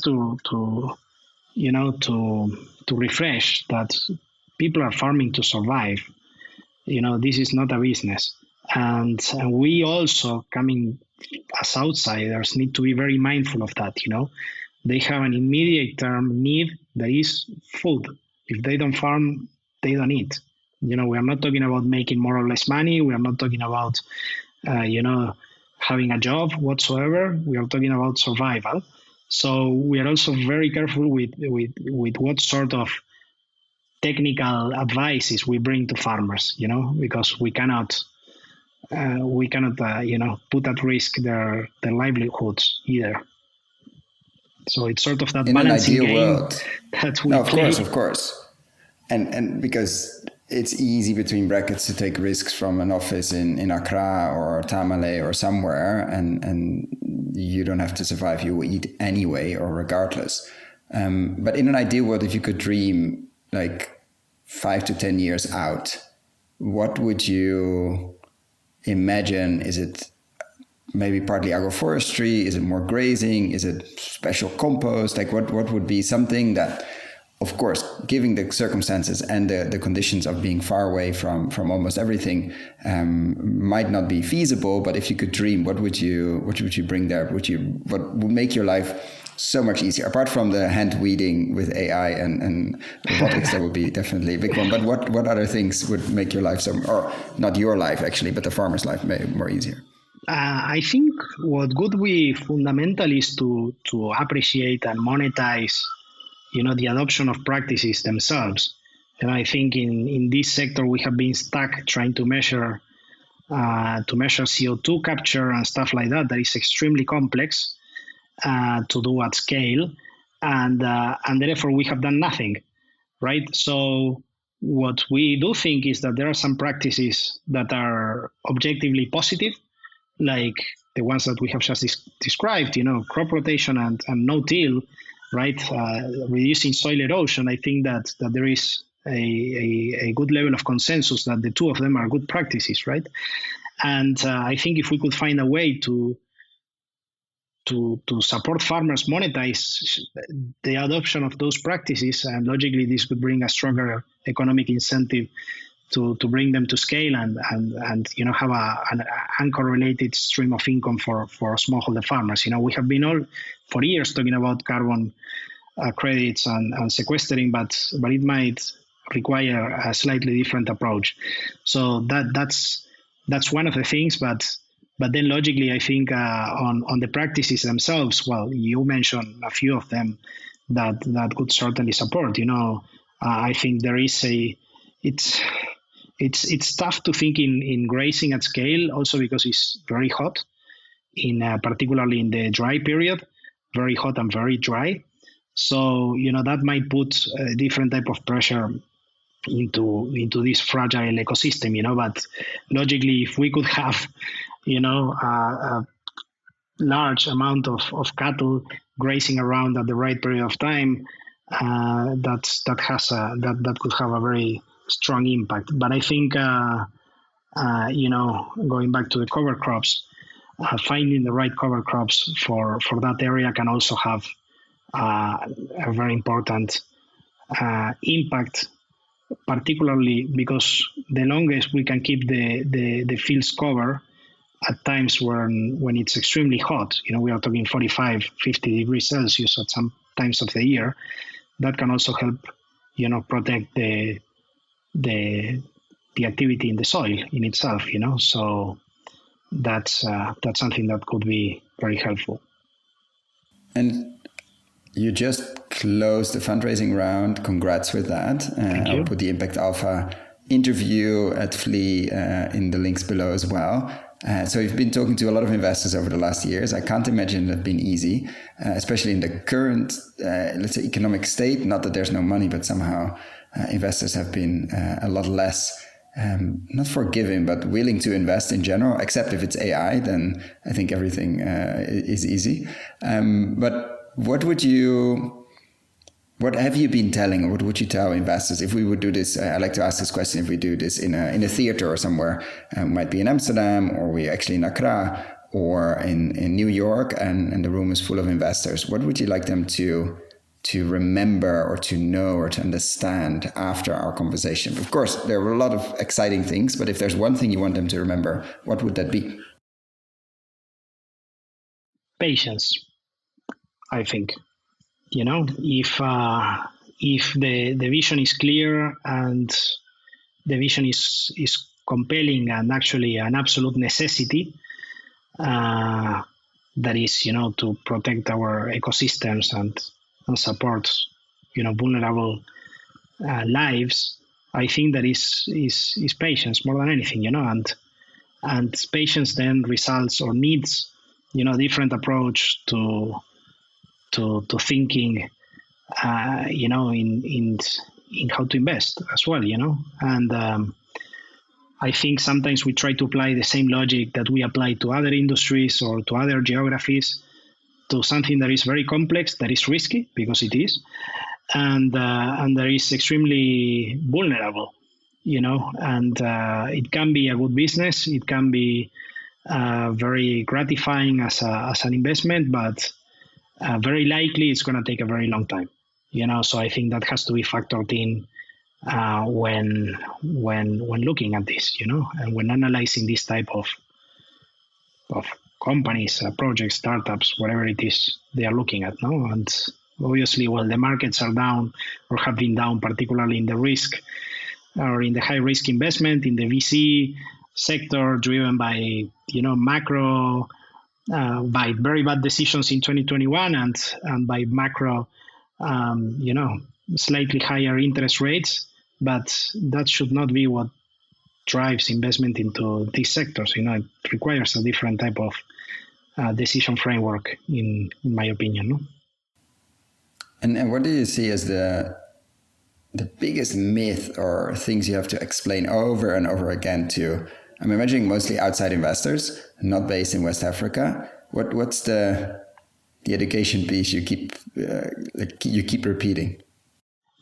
to refresh that people are farming to survive. This is not a business, and we also, coming as outsiders, need to be very mindful of that. They have an immediate term need that is food. If they don't farm, they don't eat. We are not talking about making more or less money. We are not talking about, having a job whatsoever. We are talking about survival. So we are also very careful with what sort of technical advices we bring to farmers, because we cannot put at risk their livelihoods either. So it's sort of that in balancing an ideal game world that we no, of play. course, and because it's easy between brackets to take risks from an office in Accra or Tamale or somewhere, and you don't have to survive. You will eat anyway or regardless. But in an ideal world, if you could dream like 5 to 10 years out, what would you imagine? Is it maybe partly agroforestry? Is it more grazing? Is it special compost? Like what would be something that, of course, given the circumstances and the conditions of being far away from almost everything, might not be feasible. But if you could dream, what would you bring there? What would make your life so much easier? Apart from the hand weeding with AI and robotics, that would be definitely a big one. But what other things would make your life or not your life actually, but the farmer's life more easier? I think what would be fundamental is to appreciate and monetize, the adoption of practices themselves. And I think in this sector we have been stuck trying to measure to measure CO2 capture and stuff like that. That is extremely complex to do at scale, and therefore we have done nothing, right? So what we do think is that there are some practices that are objectively positive, like the ones that we have just described, crop rotation and no-till, right? Reducing soil erosion. I think that there is a good level of consensus that the two of them are good practices, right? And I think if we could find a way to support farmers monetize the adoption of those practices, and logically this could bring a stronger economic incentive to bring them to scale and have an uncorrelated stream of income for smallholder farmers. We have been all for years talking about carbon credits and sequestering, but it might require a slightly different approach. So that's one of the things, but then logically, I think on the practices themselves, well, you mentioned a few of them that could certainly support. I think there is it's tough to think in grazing at scale, also because it's very hot, particularly in the dry period, very hot and very dry. So that might put a different type of pressure into this fragile ecosystem. But logically, if we could have a large amount of cattle grazing around at the right period of time, that could have a very strong impact. But I think going back to the cover crops, finding the right cover crops for that area can also have a very important impact, particularly because the longest we can keep the fields cover at times when it's extremely hot, we are talking 45, 50 degrees Celsius at some times of the year, that can also help, protect the activity in the soil in itself, so that's something that could be very helpful. And you just closed the fundraising round. Congrats with that. Thank you. I'll put the Impact Alpha interview at Flea in the links below as well. So you've been talking to a lot of investors over the last years. I can't imagine it been easy, especially in the current, let's say, economic state. Not that there's no money, but somehow investors have been a lot less, not forgiving, but willing to invest in general, except if it's AI, then I think everything is easy. But what have you been telling, or what would you tell investors if we would do this? I like to ask this question: if we do this in a theater or somewhere, might be in Amsterdam, or we actually in Accra, or in New York, and the room is full of investors. What would you like them to remember, or to know, or to understand after our conversation? Of course, there were a lot of exciting things, but if there's one thing you want them to remember, what would that be? Patience, I think. If the vision is clear and the vision is compelling and actually an absolute necessity, that is, to protect our ecosystems and support, vulnerable lives, I think that is patience more than anything, and patience then results or needs, different approach to thinking, in how to invest as well, and I think sometimes we try to apply the same logic that we apply to other industries or to other geographies to something that is very complex, that is risky, because it is, and that is extremely vulnerable, and it can be a good business, it can be very gratifying as an investment, but very likely it's going to take a very long time, so I think that has to be factored in when looking at this, and when analyzing this type of companies, projects, startups, whatever it is they are looking at. No, and obviously, the markets are down or have been down, particularly in the risk or in the high risk investment in the VC sector, driven by macro. By very bad decisions in 2021 and by macro, slightly higher interest rates, but that should not be what drives investment into these sectors. It requires a different type of decision framework, in my opinion. No? And what do you see as the biggest myth or things you have to explain over and over again to, I'm imagining mostly outside investors, not based in West Africa? What's the education piece you keep repeating?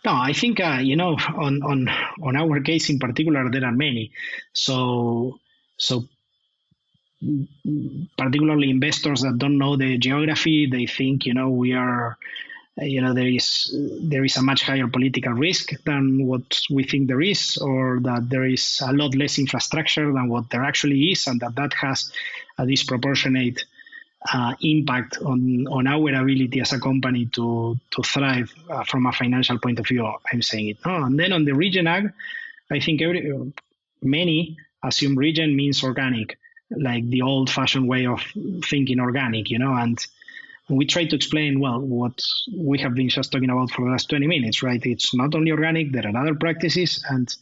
No, I think on our case in particular, there are many. So particularly investors that don't know the geography, they think we are. There is a much higher political risk than what we think there is, or that there is a lot less infrastructure than what there actually is, and that has a disproportionate impact on our ability as a company to thrive from a financial point of view. I'm saying it. And then on the region ag, I think many assume region means organic, like the old-fashioned way of thinking organic, and we try to explain, well, what we have been just talking about for the last 20 minutes, right? It's not only organic, there are other practices, and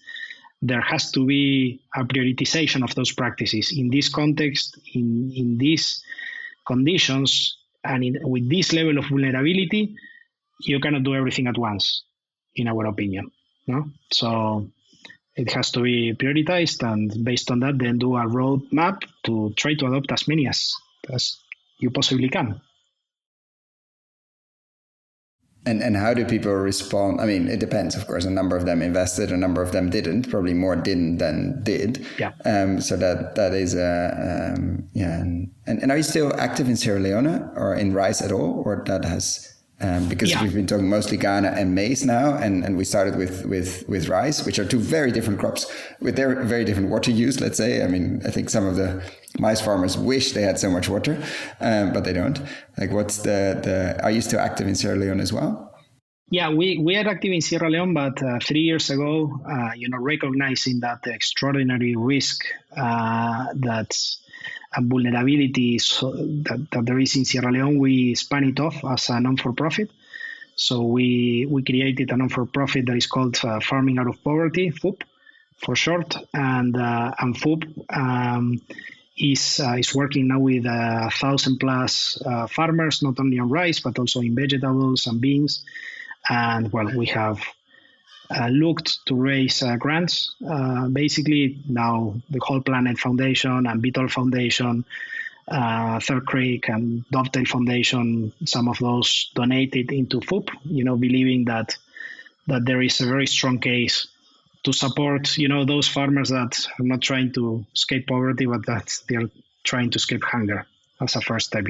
there has to be a prioritization of those practices. In this context, in these conditions, and with this level of vulnerability, you cannot do everything at once, in our opinion. No? So it has to be prioritized, and based on that, then do a roadmap to try to adopt as many as you possibly can. And how do people respond? I mean, it depends, of course. A number of them invested, a number of them didn't. Probably more didn't than did. Yeah. So that is yeah. And are you still active in Sierra Leone or in rice at all, or that has? Because we've been talking mostly Ghana and maize now, and we started with rice, which are two very different crops with their very different water use, let's say. I mean, I think some of the maize farmers wish they had so much water, but they don't. Like, what's are you still active in Sierra Leone as well? Yeah, we are active in Sierra Leone, but 3 years ago, recognizing that the extraordinary risk and vulnerability that there is in Sierra Leone, we span it off as a non-for-profit. So we created a non-for-profit that is called Farming Out of Poverty, FOOP for short, and FOOP is working now with 1,000+ farmers, not only on rice but also in vegetables and beans. And well, we have looked to raise grants. Basically, now the Whole Planet Foundation and Beetle Foundation, Third Creek and Dovetail Foundation, some of those donated into FOOP, believing that there is a very strong case to support, those farmers that are not trying to escape poverty, but that they're trying to escape hunger as a first step,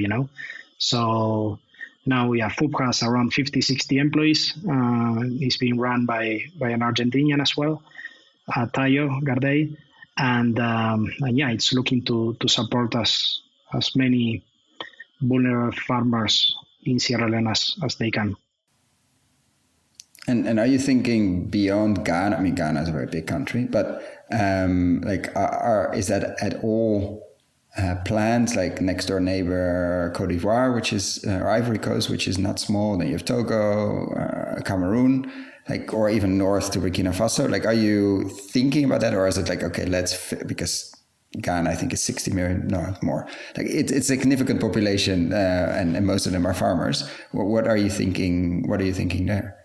So now, FOOP has around 50, 60 employees. It's being run by an Argentinian as well, Tayo Gardey. And it's looking to support as many vulnerable farmers in Sierra Leone as they can. And are you thinking beyond Ghana? I mean, Ghana is a very big country, but is that at all plans, like next door neighbor Cote d'Ivoire, which is or Ivory Coast, which is not small. Then you have Togo, Cameroon, or even north to Burkina Faso. Are you thinking about that, or is it okay, because Ghana I think is 60 million, no more. It's a significant population, and most of them are farmers. What are you thinking? What are you thinking there?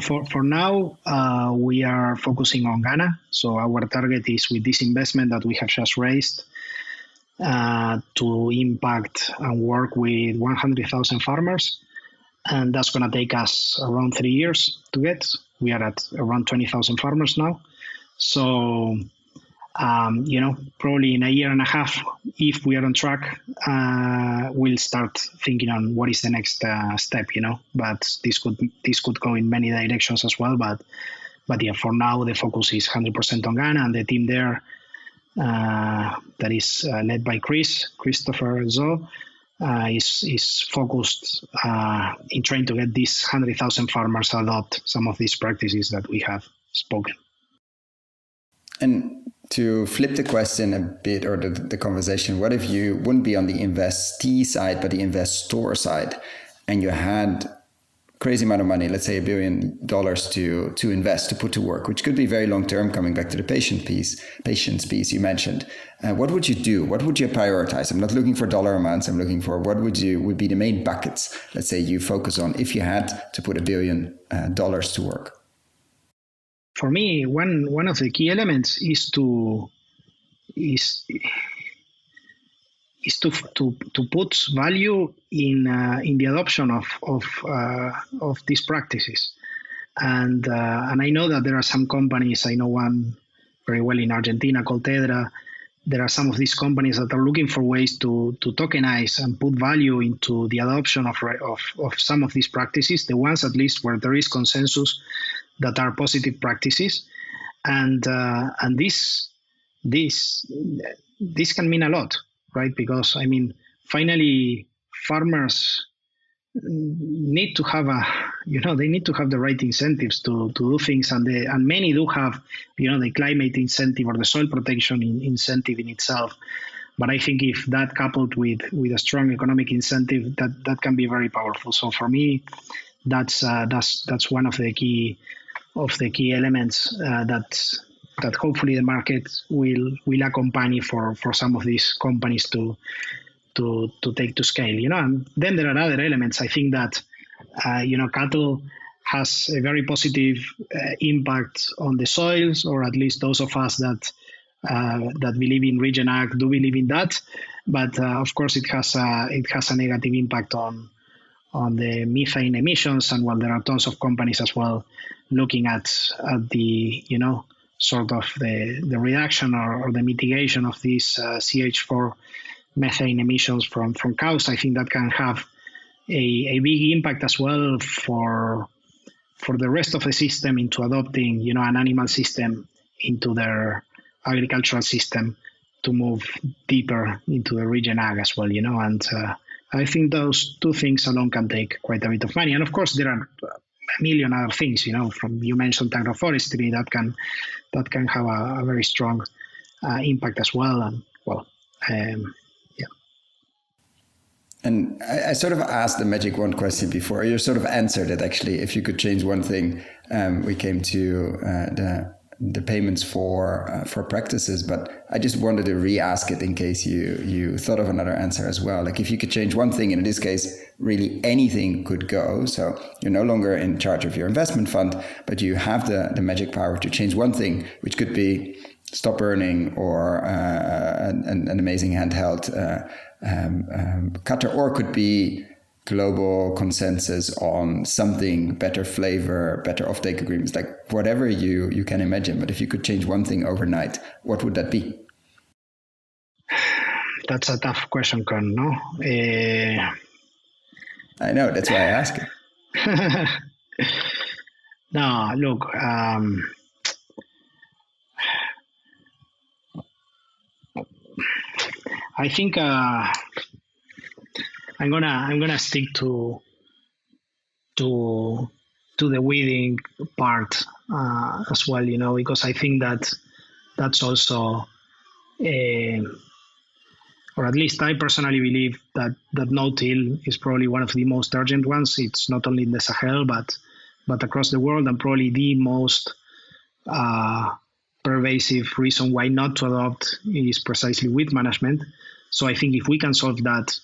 For now, we are focusing on Ghana. So our target is with this investment that we have just raised, to impact and work with 100,000 farmers. And that's going to take us around 3 years to get. We are at around 20,000 farmers now. So, probably in a year and a half, if we are on track, we'll start thinking on what is the next step, But this could go in many directions as well. But yeah, for now, the focus is 100% on Ghana, and the team there, that is led by Christopher Zo, is focused in trying to get these 100,000 farmers adopt some of these practices that we have spoken. And to flip the question a bit, or the conversation, what if you wouldn't be on the investee side but the investor side, and you had crazy amount of money, let's say $1 billion to invest, to put to work, which could be very long term, coming back to the patience piece you mentioned. What would you do? What would you prioritize? I'm not looking for dollar amounts. I'm looking for what would be the main buckets, let's say, you focus on if you had to put $1 billion to work? For me, one of the key elements is to put value in the adoption of these practices, and I know that there are some companies. I know one very well in Argentina called Tedra. There are some of these companies that are looking for ways to tokenize and put value into the adoption of some of these practices, the ones at least where there is consensus that are positive practices, and this can mean a lot, right? Because I mean, finally, farmers need to have they need to have the right incentives to do things, and many do have the climate incentive or the soil protection incentive in itself. But I think if that coupled with a strong economic incentive, that can be very powerful. So for me, that's one of the key elements that hopefully the market will accompany for some of these companies to take to scale, and then there are other elements. I think that cattle has a very positive impact on the soils, or at least those of us that believe in Regen Ag do believe in that. But of course, it has a negative impact on the methane emissions, and there are tons of companies as well looking at the sort of the reduction or the mitigation of these CH4 methane emissions from cows. I think that can have a big impact as well for the rest of the system into adopting an animal system into their agricultural system to move deeper into the Regen Ag as well, and I think those two things alone can take quite a bit of money. And of course there are a million other things, from you mentioned agroforestry that can have a very strong impact as well. And And I sort of asked the magic wand question before. You sort of answered it, actually. If you could change one thing, we came to the payments for practices. But I just wanted to re-ask it in case you thought of another answer as well. Like if you could change one thing, and in this case, really anything could go. So you're no longer in charge of your investment fund, but you have the magic power to change one thing, which could be stop burning or an amazing handheld cutter, or could be global consensus on something, better flavor, better offtake agreements, like whatever you can imagine. But if you could change one thing overnight, what would that be? That's a tough question, Con, no? I know, that's why I ask it. No, look, I think I'm gonna stick to the weeding part as well, because I think that's also, or at least I personally believe that no-till is probably one of the most urgent ones. It's not only in the Sahel, but across the world, and probably the most pervasive reason why not to adopt is precisely weed management. So I think if we can solve that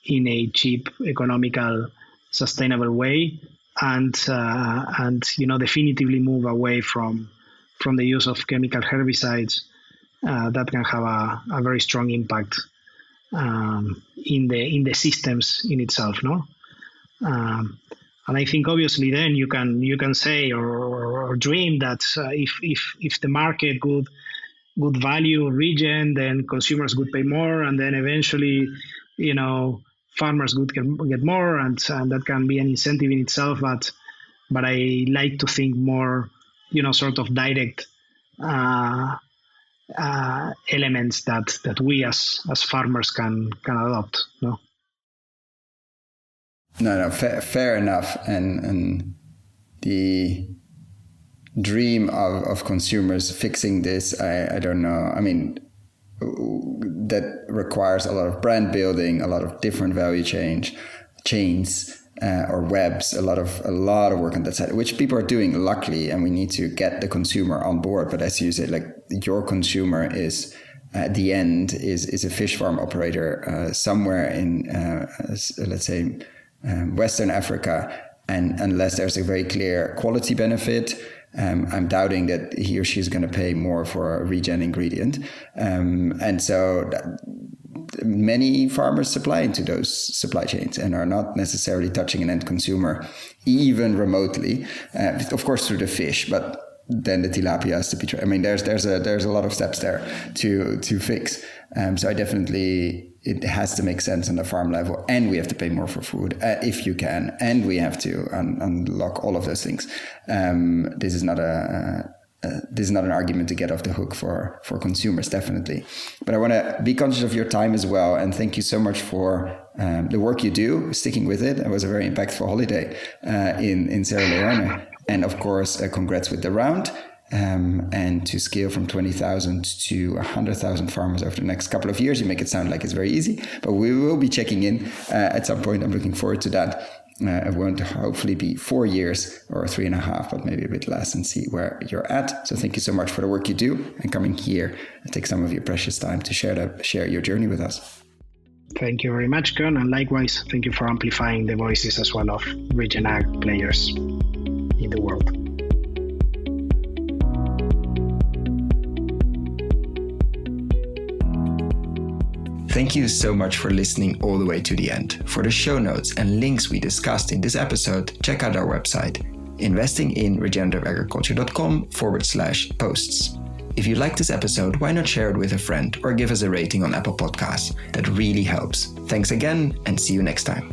in a cheap, economical, sustainable way, and definitively move away from the use of chemical herbicides, that can have a very strong impact in the systems in itself, no. And I think obviously then you can say or dream that if the market would value Regen, then consumers would pay more, and then eventually, farmers would get more, and that can be an incentive in itself. But I like to think more, sort of direct elements that we as farmers can adopt. No. No, fair enough. And the dream of consumers fixing this, I don't know. I mean, that requires a lot of brand building, a lot of different value chains. or webs, a lot of work on that side, which people are doing, luckily, and we need to get the consumer on board. But as you said, like, your consumer is at the end is a fish farm operator somewhere in let's say Western Africa, and unless there's a very clear quality benefit, I'm doubting that he or she is going to pay more for a regen ingredient, and so many farmers supply into those supply chains and are not necessarily touching an end consumer, even remotely. Of course, through the fish, but then the tilapia has to be. I mean, there's a lot of steps there to fix. So I definitely, it has to make sense on the farm level, and we have to pay more for food if you can, and we have to unlock all of those things. This is not an argument to get off the hook for consumers, definitely. But I want to be conscious of your time as well, and thank you so much for the work you do, sticking with it. It was a very impactful holiday in Sierra Leone. And of course, congrats with the round, and to scale from 20,000 to 100,000 farmers over the next couple of years. You make it sound like it's very easy, but we will be checking in at some point. I'm looking forward to that. It won't hopefully be 4 years or 3.5, but maybe a bit less, and see where you're at. So thank you so much for the work you do and coming here and take some of your precious time to share your journey with us. Thank you very much, Kern, and likewise, thank you for amplifying the voices as well of Regen Ag players in the world. Thank you so much for listening all the way to the end. For the show notes and links we discussed in this episode, check out our website, investinginregenerativeagriculture.com/posts. If you like this episode, why not share it with a friend or give us a rating on Apple Podcasts? That really helps. Thanks again, and see you next time.